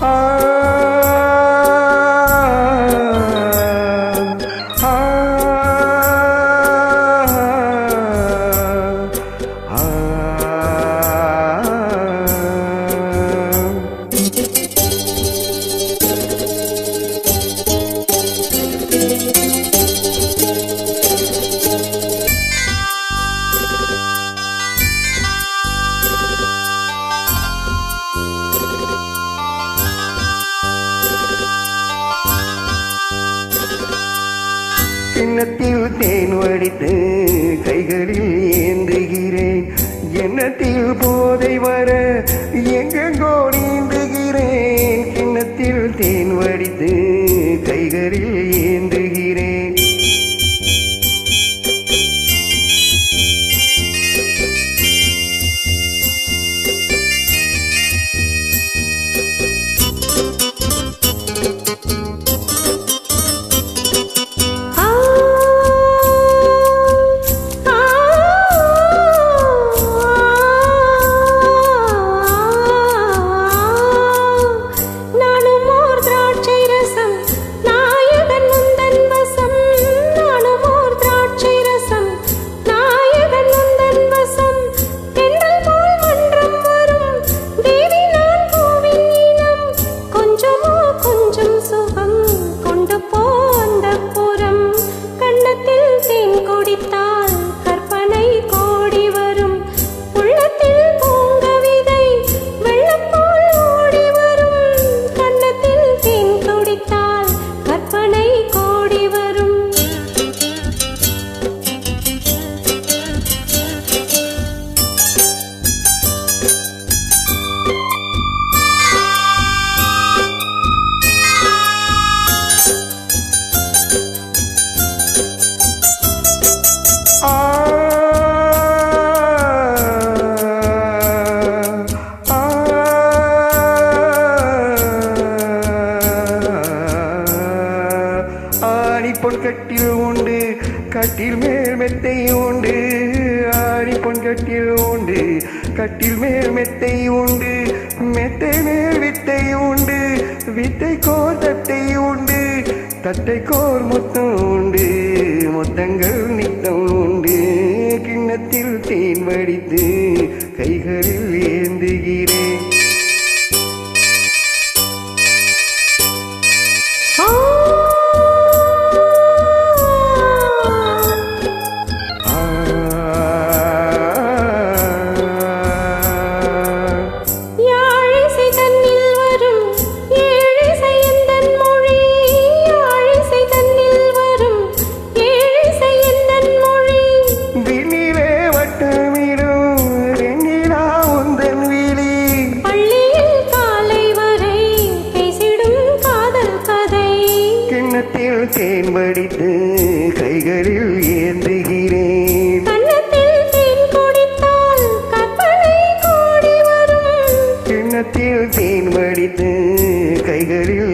ஆ ஆ கிண்ணத்தில் தேன் வடித்து கைகளில் ஏந்துகிறேன். எண்ணத்தில் போதை வர எங்கெங்கோ நீந்துகிறேன். கிண்ணத்தில் தேன் வடித்து கைகளில் ஏந்துகிறேன். பொன் கட்டில் உண்டு கட்டில் மேல் மெத்தை உண்டு. ஆடி பொன் கட்டில் உண்டு கட்டில் மேல் மெத்தை உண்டு. மெத்தை மேல் வித்தை உண்டு வித்தை கோர் தட்டை உண்டு. தட்டை கோர் முத்தம் உண்டு முத்தங்கள் நித்தம் உண்டு. கிண்ணத்தில் தேன் வடித்து கைகளில் ஏந்துகிறேன். தேன் வடித்து கைகளில் ஏந்துகிறேன். கிண்ணத்தில் தேன் வடித்து கைகளில்